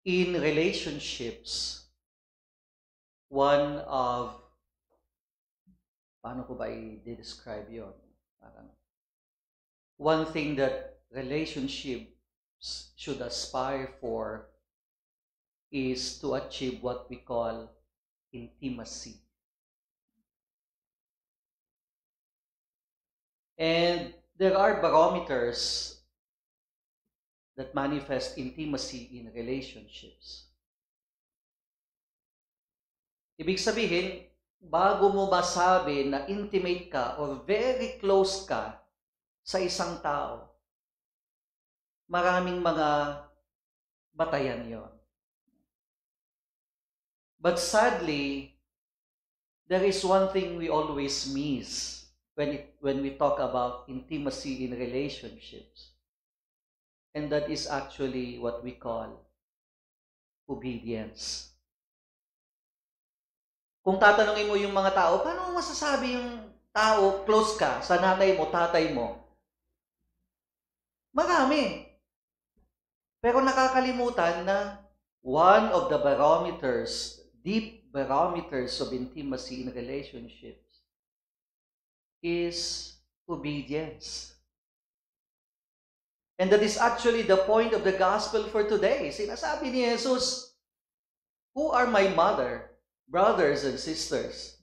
in relationships, one of, paano ko ba i-describe yun? One thing that relationships should aspire for is to achieve what we call intimacy. And there are barometers that manifest intimacy in relationships. Ibig sabihin, bago mo masabi na intimate ka or very close ka sa isang tao, maraming mga batayan yon. But sadly, there is one thing we always miss when we talk about intimacy in relationships. And that is actually what we call obedience. Kung tatanungin mo yung mga tao, paano mo masasabi yung tao close ka sa nanay mo, tatay mo? Marami. Pero nakakalimutan na one of the barometers, deep barometers of intimacy in relationships is obedience. And that is actually the point of the gospel for today. Sinasabi ni Jesus, who are my mother, brothers and sisters?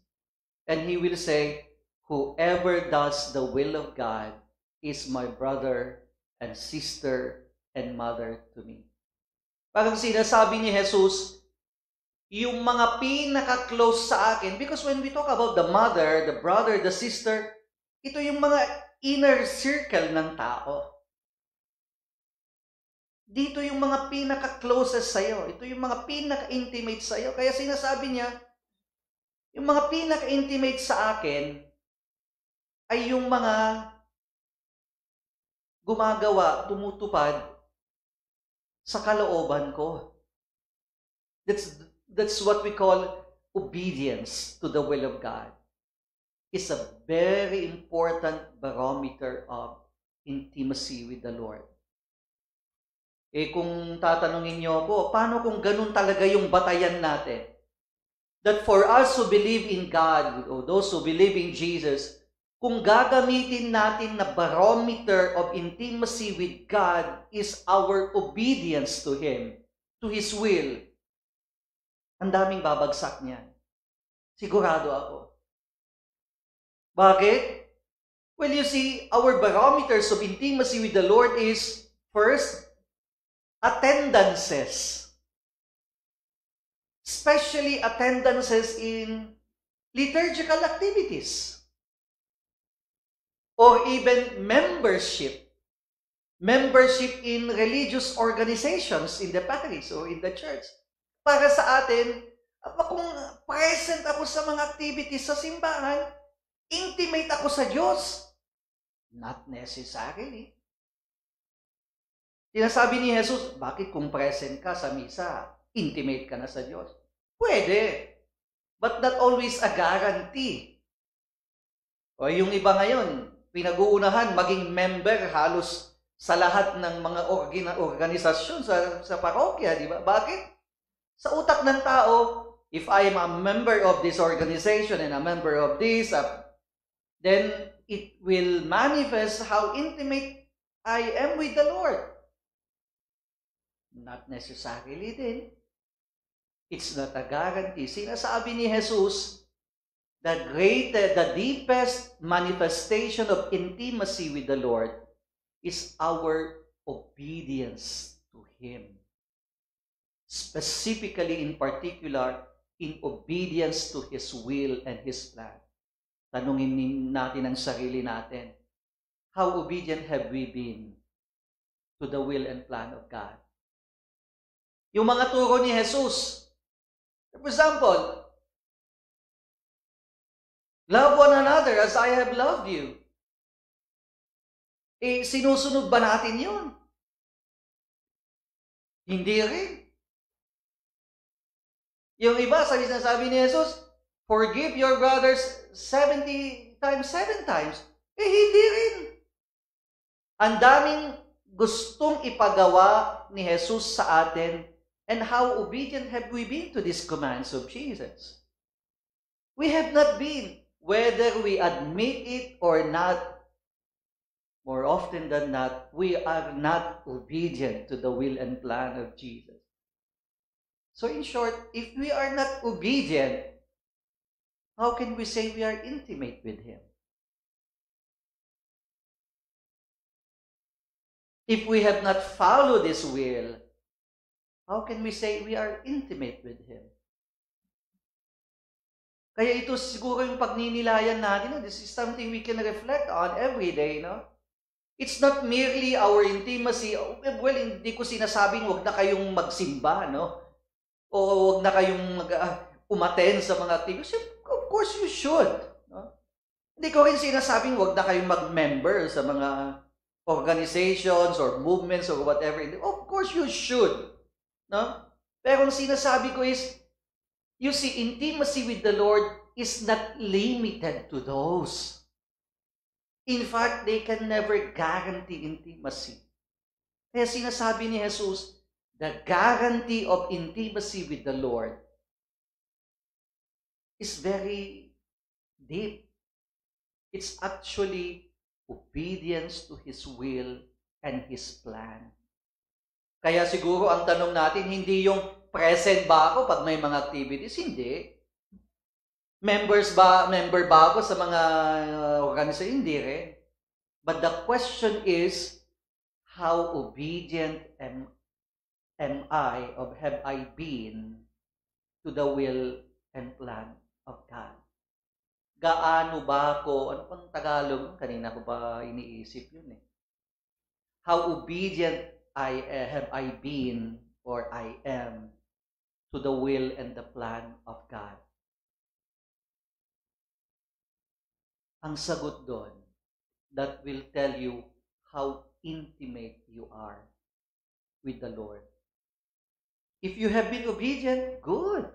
And he will say, whoever does the will of God is my brother and sister and mother to me. Parang sinasabi ni Jesus, yung mga pinaka-close sa akin, because when we talk about the mother, the brother, the sister, ito yung mga inner circle ng tao. Dito yung mga pinaka-closest sa'yo. Ito yung mga pinaka-intimate sa'yo. Kaya sinasabi niya, yung mga pinaka-intimate sa akin ay yung mga gumagawa, tumutupad sa kalooban ko. That's what we call obedience to the will of God. It's a very important barometer of intimacy with the Lord. Kung tatanungin niyo ako, paano kung ganun talaga yung batayan natin? That for us who believe in God, or those who believe in Jesus, kung gagamitin natin na barometer of intimacy with God is our obedience to Him, to His will, ang daming babagsak niyan. Sigurado ako. Bakit? Well, you see, our barometers of intimacy with the Lord is, first, attendances. Especially attendances in liturgical activities. Or even membership. Membership in religious organizations in the parish or in the church. Para sa atin, kung present ako sa mga activities sa simbahan, intimate ako sa Diyos. Not necessarily. Sinasabi ni Jesus, bakit kung present ka sa misa, intimate ka na sa Diyos? Pwede. But not always a guarantee. O yung iba ngayon, pinag-uunahan maging member halos sa lahat ng mga organisasyon sa parokya, di ba? Bakit? Sa utak ng tao, if I am a member of this organization and a member of this, then it will manifest how intimate I am with the Lord. Not necessarily din. It's not a guarantee. Sinasabi ni Jesus, the deepest manifestation of intimacy with the Lord is our obedience to Him. Specifically, in particular, in obedience to His will and His plan. Tanungin natin ang sarili natin, how obedient have we been to the will and plan of God? Yung mga turo ni Jesus, for example, love one another as I have loved you. Sinusunod ba natin yun? Hindi rin. Yung iba, sabi ni Jesus, forgive your brothers 70 times, 7 times. Hindi rin. Ang daming gustong ipagawa ni Jesus sa atin, And how obedient have we been to these commands of Jesus? We have not been, whether we admit it or not. More often than not, we are not obedient to the will and plan of Jesus. So in short, if we are not obedient, how can we say we are intimate with Him? If we have not followed His will, how can we say we are intimate with Him? Kaya ito siguro yung pagninilayan natin. This is something we can reflect on every day. No? It's not merely our intimacy. Well, hindi ko sinasabing huwag na kayong magsimba, no? O huwag na kayong umattend sa mga activities. Of course you should. No? Hindi ko rin sinasabing huwag na kayong mag-member sa mga organizations or movements or whatever. Of course you should. No? Pero ang sinasabi ko is, you see, intimacy with the Lord is not limited to those. In fact, they can never guarantee intimacy. Kaya sinasabi ni Jesus, the guarantee of intimacy with the Lord is very deep. It's actually obedience to His will and His plan. Kaya siguro ang tanong natin, hindi yung present ba ako pag may mga activities? Hindi. Member ba ako sa mga organisasyon? Hindi rin. But the question is, how obedient am I, or have I been to the will and plan of God? Gaano ba ako, ano pang Tagalog? Kanina ko pa iniisip yun eh. How obedient have I been, or I am, to the will and the plan of God? Ang sagot doon, that will tell you how intimate you are with the Lord. If you have been obedient, good.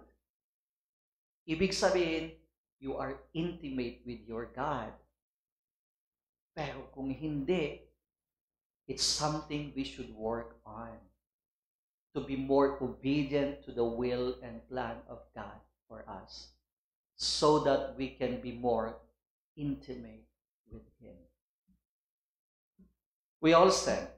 Ibig sabihin, you are intimate with your God. Pero kung hindi, it's something we should work on. To be more obedient to the will and plan of God for us. So that we can be more intimate with Him. We all stand.